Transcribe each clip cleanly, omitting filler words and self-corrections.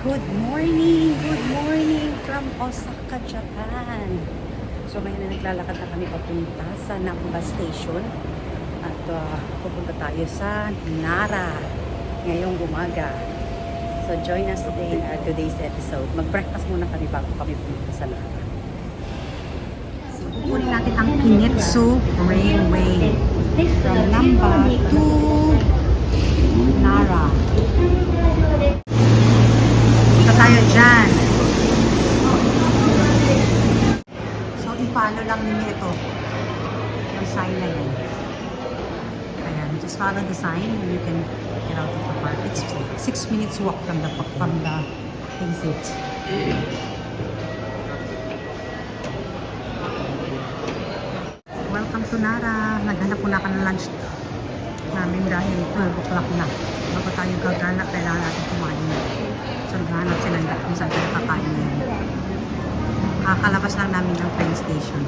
Good morning from Osaka, Japan. So ngayon na naglalakad na kami papunta sa Namba Station at pupunta tayo sa Nara ngayong umaga. So join us today in our today's episode. Mag-breakfast muna kami bago kami pumunta sa Nara. So kukunin natin ang Kinetsu Railway from Namba to Nara. Punta tayo dyan. So, i-follow lang ninyo ito. Yung sign na yan. Ayan, just follow the sign and you can get out of the park. It's 6 minutes walk from the exit. Welcome to Nara. Naghanap muna ka ng lunch namin dahil 12 o'clock na. Bago tayo gagala, kailangan natin kumain na. So, naghahanap sila kung saan tayo kakain na yun. Kakalabas lang namin ng train station.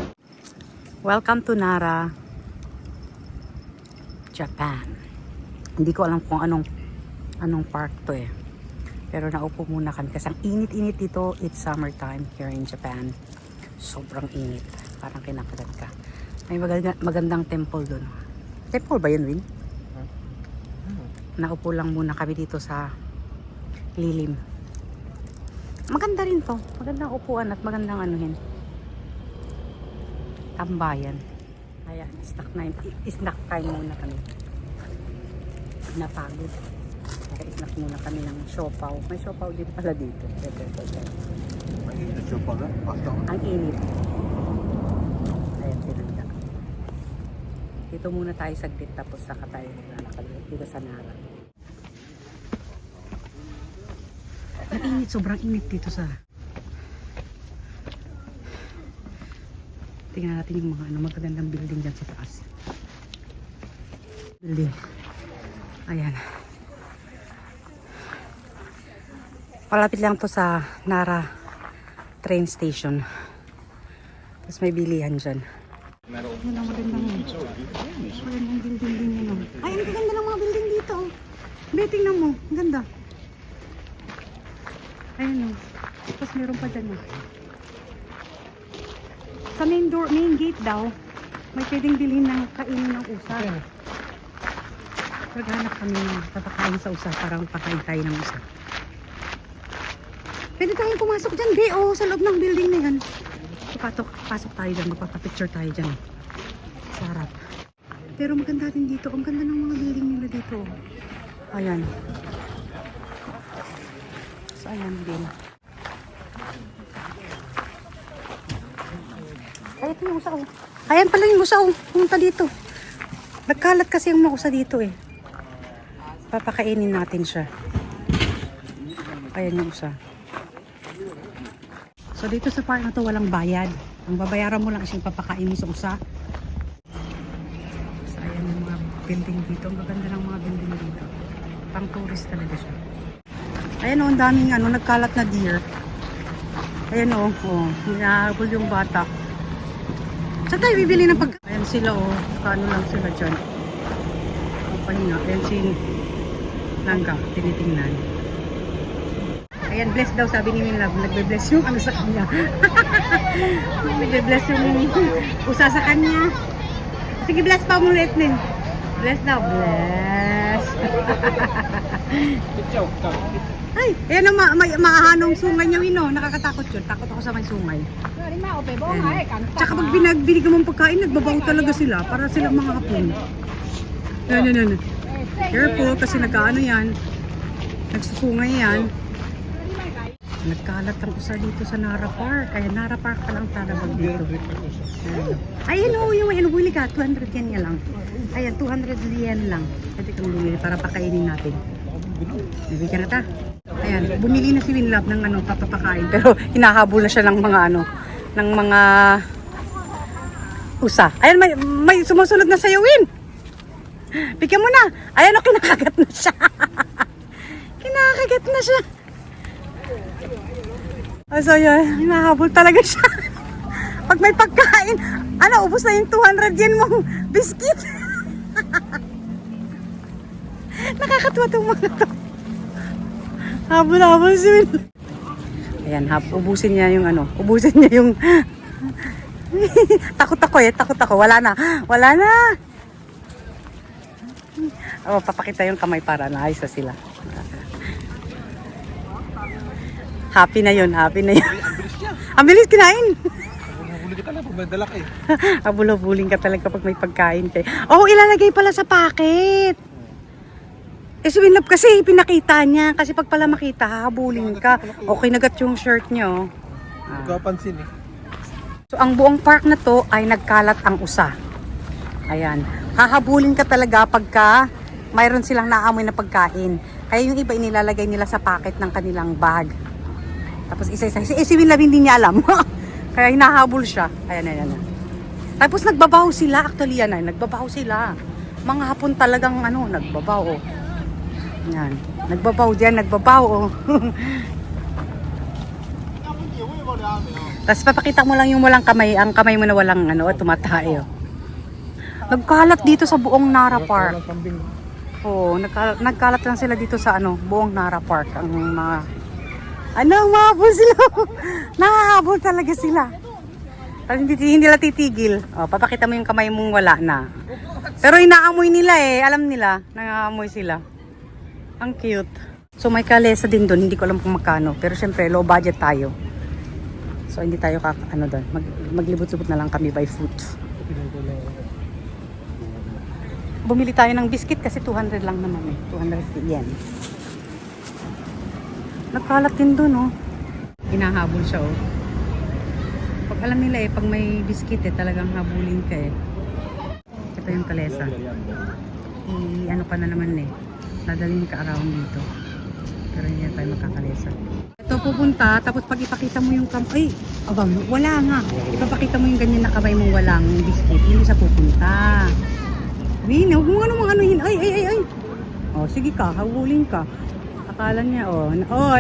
Welcome to Nara, Japan. Hindi ko alam kung anong park to eh. Pero naupo muna kami kasi ang init-init dito. It's summertime here in Japan. Sobrang init. Parang kinakagat ka. May magandang temple doon. Temple ba yun, Win? Naupo lang muna kami dito sa lilim. Maganda rin to. Magandang upuan at magandang anuhin. Tambayan. Ayan, snack time muna kami. Napagod. Kaya snack muna kami ng siopaw. May siopaw din pala dito. May siopaw na? Basta. Ang init. Ayan, tinanda. Dito muna tayo saglit tapos saka tayo naglalakad dito sa Nara. Ang init, sobrang init dito sa... Tingnan natin yung mga magagandang building dyan sa taas. Building. Ayan. Palapit lang to sa Nara train station. Tapos may bilihan dyan. Yun ang magandang building din yun. Ay, ang ganda ng mga building dito. Tingnan mo, ang ganda. Ayun o. Tapos meron pa dyan o. Sa main gate daw, may pwedeng bilhin ng kainin ng usa. Paghanap kami ng papakain sa usa para magpakain tayo ng usa. Pwede tayong pumasok dyan, di o, sa loob ng building na yan. So, pasok tayo dyan, magpapapicture tayo dyan. Sa harap. Pero maganda din dito. Ang ganda ng mga building nila dito. Ayan. So, ayan din. Ay, ito yung usa o. Ayan pala yung usa o. Pumunta dito. Nagkalat kasi yung mga usa dito eh. Papakainin natin siya. Ayan yung usa. So, dito sa park na to walang bayad. Ang babayaran mo lang kasi yung papakain mo sa usa. So, ayan yung mga building dito. Ang gaganda ng mga building dito. Pang tourist talaga siya. Ayan o, ang daming nagkalat na deer. Ayan o, hinahabol yung bata. Saan tayo bibili ng pagkain? Ayan sila o, paano lang sila dyan. Ang pahinga, ayan si Nangga, tinitingnan. Ayan, bless daw, sabi ni Minlove, nagbe-bless yung sa kanya. Nagbe-bless yung usa sa kanya. Sige, bless pa mo ulit, Nin. Bless daw, bless. Ay, ayan ang maahanong sungay niya, Wino. Nakakatakot yun. Takot ako sa may sungay. Tsaka pag binigyan mong pagkain, nagbabaw talaga sila. Para silang mga hapon. Yan. Careful kasi nagkaano yan. Nagsusungay yan. Nagkalat ang usa dito sa Nara Park. Kaya Nara Park pa lang talabag dito. Ayan o, yung bumili ka. 200 yen nga lang. Ayan, 200 yen lang. Pwede kang bumili para pakainin natin. Bibigyan na ta. Ayan, bumili na si Winlove ng papapakain. Pero hinahabol na siya ng mga ng mga usa. Ayan, may sumusunod na sa'yo, Win. Bigyan mo na. Ayan o, kinakagat na siya. Kinakagat na siya. So yun, hinahabol talaga siya. Pag may pagkain, ubos na yung 200 yen mong biscuit. Nakakatuwa itong mga to. Habol si Will. Ayan, ubusin niya yung ano. Ubusin niya yung... takot ako. Wala na. Oh, papakita yung kamay para naayos na sila. Happy na yun. Ang bilis kinain. Huli ka talaga pag may dala ka eh. Abulabuling ka talaga kapag may pagkain kayo. Oh, ilalagay pala sa packet. Eh, si Winlove kasi pinakita niya. Kasi pag pala makita, hahabulin ka. Okay, nagat yung shirt niya, oh. Hindi ko pansin eh. So, ang buong park na to ay nagkalat ang usa. Ayan. Hahabulin ka talaga pagka mayroon silang naamoy na pagkain. Kaya yung iba inilalagay nila sa packet ng kanilang bag. Tapos isa-isa. Si Winlove hindi niya alam. Kaya hinahabol siya. Ayan. Tapos nagbabaw sila. Actually yan ay, nagbabaw sila. Mga hapon talagang nagbabaw. Oh. Yan. Nagbabaw. Oh. Tapos papakita mo lang yung walang kamay. Ang kamay mo na walang tumatayo. Nagkalat dito sa buong Nara Park. Oo, nagkalat lang sila dito sa buong Nara Park. Ang mga... mahabol sila. Nahahabol talaga sila. Tapos hindi nila titigil. O, papakita mo yung kamay mong wala na. Pero inaamoy nila eh. Alam nila, nangaamoy sila. Ang cute. So may kalesa din doon. Hindi ko alam kung magkano. Pero syempre, low budget tayo. So hindi tayo doon. Maglibot-libot na lang kami by foot. Bumili tayo ng biscuit kasi 200 lang naman eh. 200 yen. Nagkalat din doon, oh. Hinahabol siya, oh. Pag alam nila eh, pag may biscuit eh, talagang habulin ka eh. Ito yung kalesa. Pa na naman eh. Dadalhin ka around dito. Pero hindi tayo magkakalesa. Ito pupunta, tapos pag ipakita mo yung kamay, wala nga. Ipapakita mo yung ganyan na kamay mong walang biscuit, hindi siya pupunta. Huwag mo anuhin. Ay. Oh, sige ka, habulin ka. Akala niya,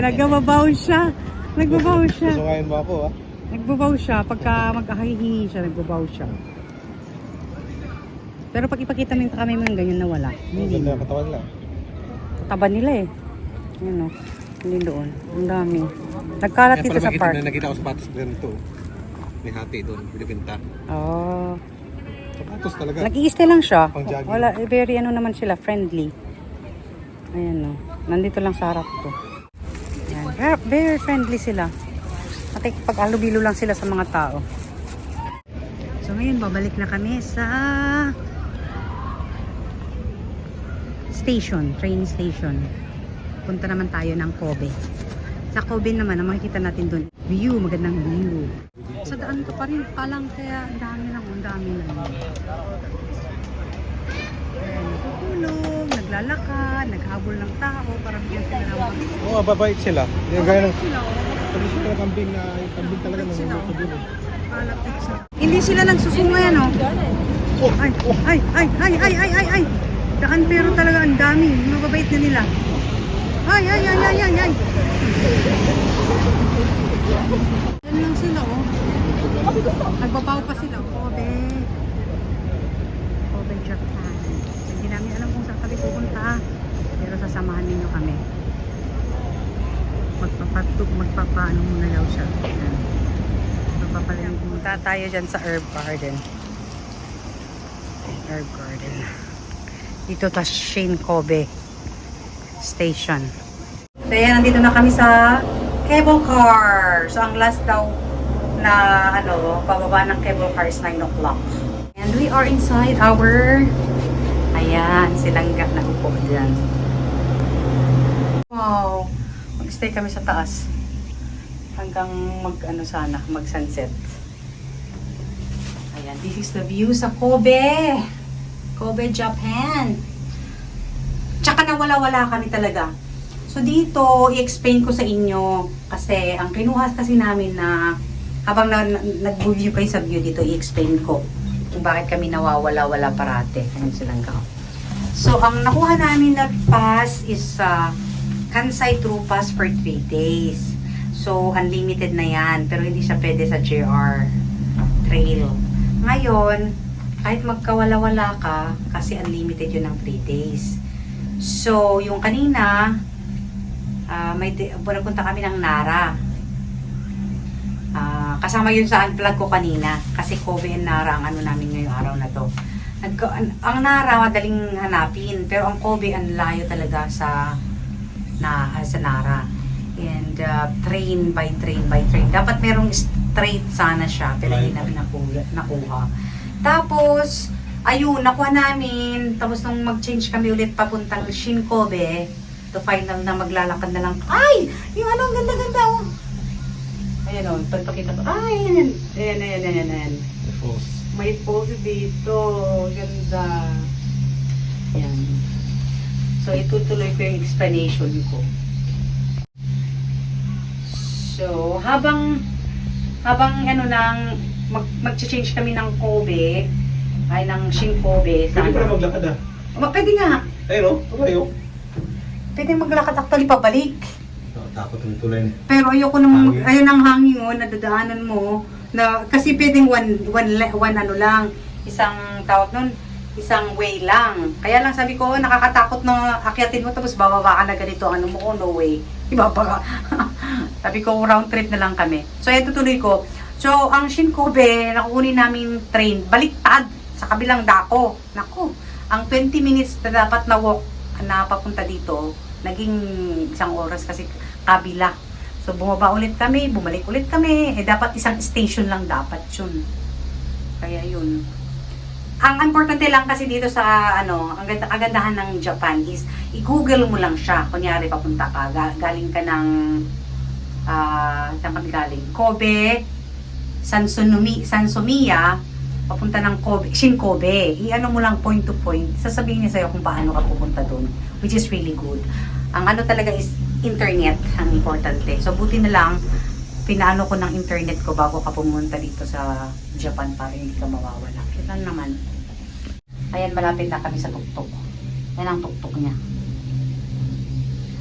nagbabaw siya. Susungayin mo ako, ha? Nagbabaw siya. Pagka mag-ahihingi siya, nagbabaw siya. Pero pag ipakita mo yung kamay mo yung ganyan na wala. Hindi Ganda na. yung katawan lang. Katawan nila eh. Ayan o. Hindi doon. Ang dami. Nagkalat dito sa park. Nakita ko sapatos ganito. May hati doon, binibinta. Oh. Sapatos talaga. Nag-i-stay lang siya. Pang jogging. Wala, very naman sila, friendly. Ayan o. Nandito lang sa harap ko. Ayan. Very friendly sila. At pag-alubilo lang sila sa mga tao. So ngayon, babalik na kami sa train station. Punta naman tayo ng Kobe. Sa Kobe naman, ang makikita natin doon, magandang view. Sa daan ko pa rin palang, kaya ang dami lang. Ayan, natutulog, naglalakad, naghabol ng tao para bigyan sila ng mga. Oo, babait sila. Yung gaya ng... Sila, Sabi sila ng kambing na... Yung kambing talaga nang Sila, nandito doon. palapit sa... Hindi sila nagsusungayan, oh. Ay. Daan pero talaga ang dami. Mababait na nila. Ay. Yan lang sila, oh. Nagbabaw pa sila, oh. Kobe Japan. Hindi namin alam kung saan kami pupunta. Pero sasamahan ninyo kami. Magpapaano muna daw siya. Magpapalang pumunta tayo dyan sa Herb Garden. Dito ta Shin Kobe Station. So yan, nandito na kami sa cable car. So ang last daw na pababa ng cable car is 9 o'clock. And we are inside our silang na upo dyan. Wow! Mag-stay kami sa taas. Hanggang mag-sunset. Ayan, this is the view sa Kobe. Kobe, Japan. Tsaka nawala-wala kami talaga. So dito, i-explain ko sa inyo. Kasi ang kinuha kasi namin na habang nag-review kayo sa view dito, i-explain ko kung bakit kami nawawala-wala parate. Ayun silang kao. So ang nakuha namin na pass is Kansai True Pass for 3 days. So unlimited na yan. Pero hindi siya pwede sa JR Trail. Ngayon, kahit magkawala-wala ka, kasi unlimited yun ng 3 days. So, yung kanina, Pupunta kami ng Nara. Kasama yun sa unplug ko kanina. Kasi Kobe and Nara ang ano namin ngayong araw na to. Ang Nara madaling hanapin. Pero ang Kobe ang layo talaga sa Nara. And train by train. Dapat merong straight sana siya. Pero hindi namin nakuha. Tapos, ayun, nakuha namin. Tapos nung mag-change kami ulit papuntang Shin-Kobe, to final na maglalakad na lang. Ay! Yung ano, ang ganda-ganda oh. Ayan o, pagpakita ko. Ay, ayan. May pose dito. Ganda. Ayan. So, itutuloy ko yung explanation ko. So, habang ano nang mag-change kami ng Kobe, ay ng Shin-Kobe. Pwede pa na maglakad ah. Pwede nga. Ayun o, tumayo. Pwede maglakad actually pabalik. Takot yung tulay niya. Pero ayoko namang, ayun ang hangin o, nadadaanan mo. Na, kasi pwedeng one ano lang, isang tawag nun, isang way lang. Kaya lang sabi ko, nakakatakot na akyatin mo tapos bababa ka na ganito, ano mo, no way. Iba pa. Sabi ko, round trip na lang kami. So, ayan, tutuloy ko. So, ang Shin-Kobe, nakukunin namin train, baliktad sa kabilang dako. Naku, ang 20 minutes na dapat na walk na papunta dito, naging 1 oras kasi kabila. So, bumaba ulit kami, bumalik ulit kami. Dapat isang station lang dapat yun. Kaya yun. Ang importante lang kasi dito sa, ang kagandahan ng Japan is, i-google mo lang siya. Kunyari, papunta ka, galing ka ng, saan kami galing? Kobe, Sansomiya, papunta ng Kobe, Shin-Kobe. I-ano mo lang point to point. Sasabihin niya sa'yo kung paano ka pupunta doon. Which is really good. Ang ano talaga is internet ang importante. So, buti na lang, pinaano ko ng internet ko bago ka pumunta dito sa Japan para hindi ka mawawala. Ito naman. Ayan, malapit na kami sa tuktok. Yan ang tuktok niya.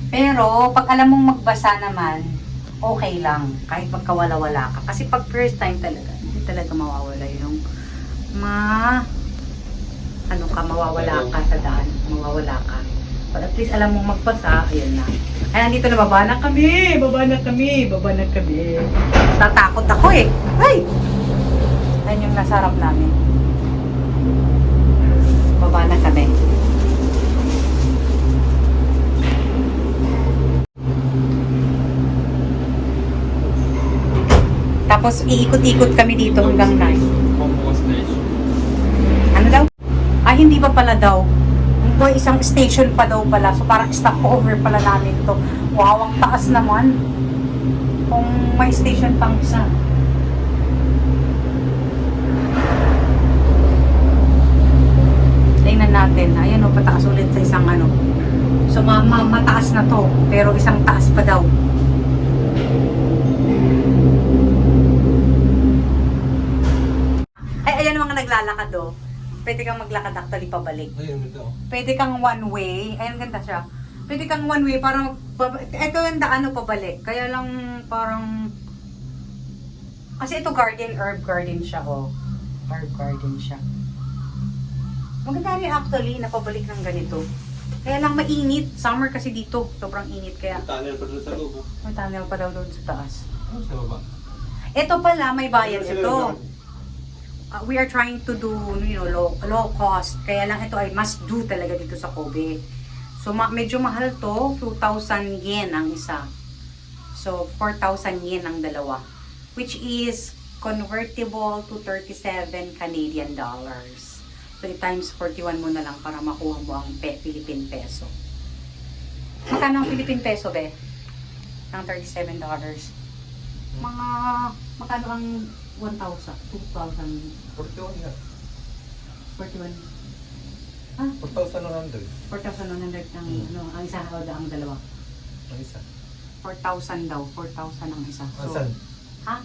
Pero, pag alam mong magbasa naman, okay lang. Kahit magkawala-wala ka. Kasi pag first time talaga, hindi talaga mawawala yung mawawala ka sa daan. Mawawala ka. But at least alam mong magbasa, ayun na. Ay, nandito na, baba na kami. Tatakot ako eh. Ay! Ayun yung nasa harap namin. Baba na kami. Tapos iikot-ikot kami dito hanggang 9. Ano daw? Ay, hindi pa pala daw. Boy, isang station pa daw pala. So, parang stopover pala namin to. Wow, ang taas naman. Kung may station pang isa. Tingnan natin. Ayan o, pataas ulit sa isang ano. So, mataas na to. Pero isang taas pa daw. Ay, ayan mga naglalakad do. Pwede kang maglakad actually pabalik. Ayun, ito. Pwede kang one way. Ayun, ganda siya. Pwede kang one way para ito yung daan pabalik. Kaya lang parang kasi ito herb garden siya oh. Herb garden siya. Maganda rin actually na pabalik ng ganito. Kaya lang mainit. Summer kasi dito. Sobrang init kaya. May tunnel pa doon sa loob. May tunnel pa daw doon sa taas. Ano sa baba? Ito pala may bayad Ano ito. sila We are trying to do, low cost. Kaya lang ito ay must do talaga dito sa Kobe. So, medyo mahal to. 2,000 yen ang isa. So, 4,000 yen ang dalawa. Which is convertible to 37 Canadian dollars. So, i-times 41 mo na lang para makuha mo ang Philippine peso. Magkano ang Philippine peso, be? Ang $37. Magkano ang 1,000? 2,000? 41 nga. 41? 4,100. 4,100 ang, ang isa o ang dalawa? Ang isa. 4,000 daw. 4,000 ang isa. Asan? Ha?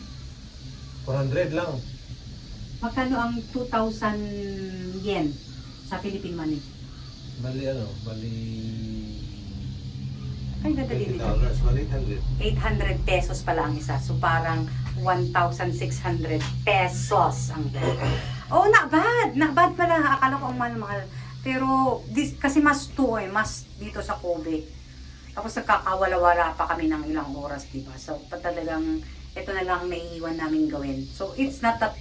400 lang. Magkano ang 2,000 yen sa Philippine money? Bali Ay, ganda din ito. $20. Bali 800. 800 pesos pala ang isa. So, parang 1,600 pesos ang oh, not bad. Not bad pala. Akala ko ang mahal-mahal. Pero, kasi mas dito sa Kobe. Tapos nagkakawala-wala pa kami ng ilang oras, di ba? So, talagang ito na lang naiiwan namin gawin. So, it's not that,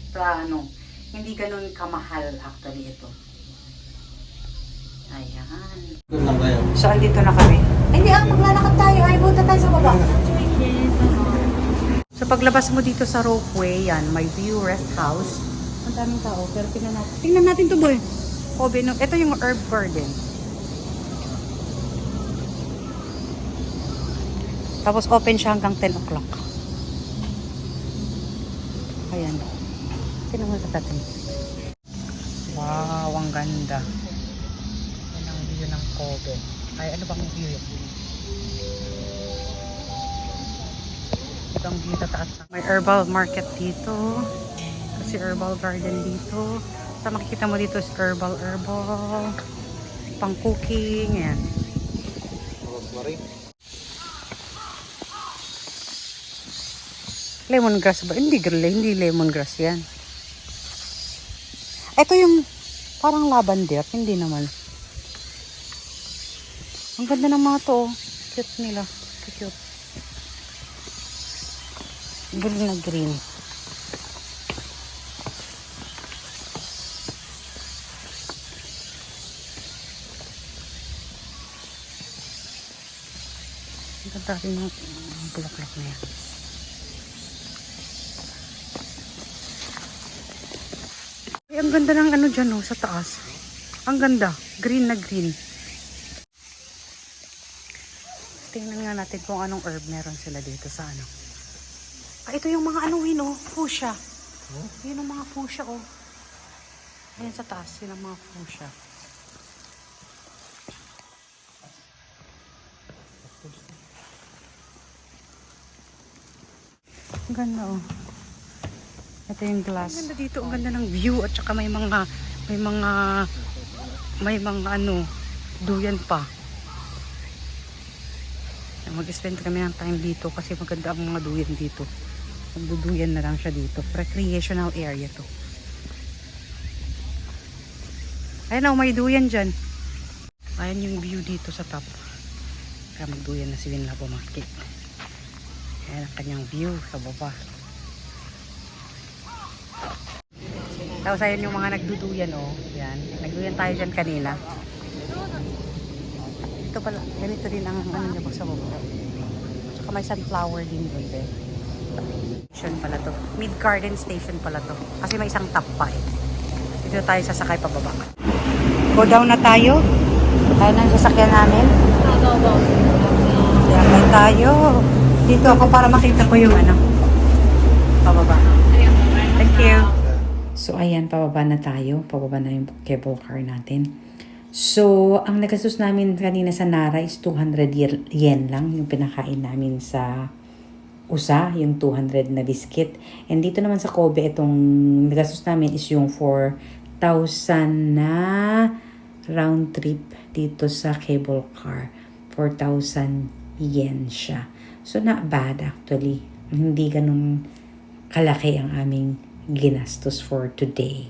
hindi ganun kamahal actually ito. Ayan. So, andito na kami. Ay, hindi, maglalakad tayo. Ay, punta tayo sa baba. So, paglabas mo dito sa ropeway, yan, may view rest house. Ang daming tao, pero tingnan natin. Tingnan natin to, boy. Kobe, no? Ito yung herb garden. Tapos open siya hanggang 10 o'clock. Ayan. Tingnan mo natin. Wow, ang ganda. Yan ang view ng Kobe. Ay, ano bang view yun? Ito ang view sa taas. May herbal market dito. Kasi herbal garden dito. Sa makikita mo dito is herbal. Pang cooking. Yan. Rosemary. Lemongrass ba? Hindi lemongrass yan. Ito yung parang lavender. Hindi naman. Ang ganda ng mga to. Cute nila. Cute. Green na green. Ang ganda rin ng bulaklak na yan. Ay, ang ganda ng ano dyan, oh, sa taas. Ang ganda. Green na green. Tingnan nga natin kung anong herb meron sila dito sa ano. Ah, ito yung mga anuhin, oh. Fuchsia. Yun ang mga fuchsia, oh. Ayan sa taas. Yun ang mga fuchsia. Ang ganda, oh. Ito yung glass. Ang ganda dito, ang ganda ng view at saka may mga ano, duyan pa. Mag-spend kami ng time dito kasi maganda ang mga duyan dito. Magduduyan na lang siya dito. Recreational area to. Ayan, oh, may duyan dyan. Ayan yung view dito sa top. Kaya magduyan na si Winlabo Market. Ayan ang kanyang view sa baba. Tapos ayun yung mga nagduduyan, oh. Yan. Nagduyan tayo dyan kanina. Ito pala, ganito din ang ano niya po sa baba. Tsaka may sunflower din doon, eh. Station pala to. Mid Garden Station pala to. Kasi may isang top pa, eh. Dito tayo sasakay pababa. Go down na tayo. Tayo na yung sasakyan namin. Sasakay tayo. Dito ako para makita ko yung ano. Pababa. Thank you. So, ayan, pababa na tayo. Pababa na yung cable car natin. So, ang nagastos namin kanina sa Nara is 200 yen lang yung pinakain namin sa USA, yung 200 na biscuit. And dito naman sa Kobe, itong nagastos namin is yung 4,000 na round trip dito sa cable car. 4,000 yen siya. So, not bad actually. Hindi ganun kalaki ang aming ginastos for today.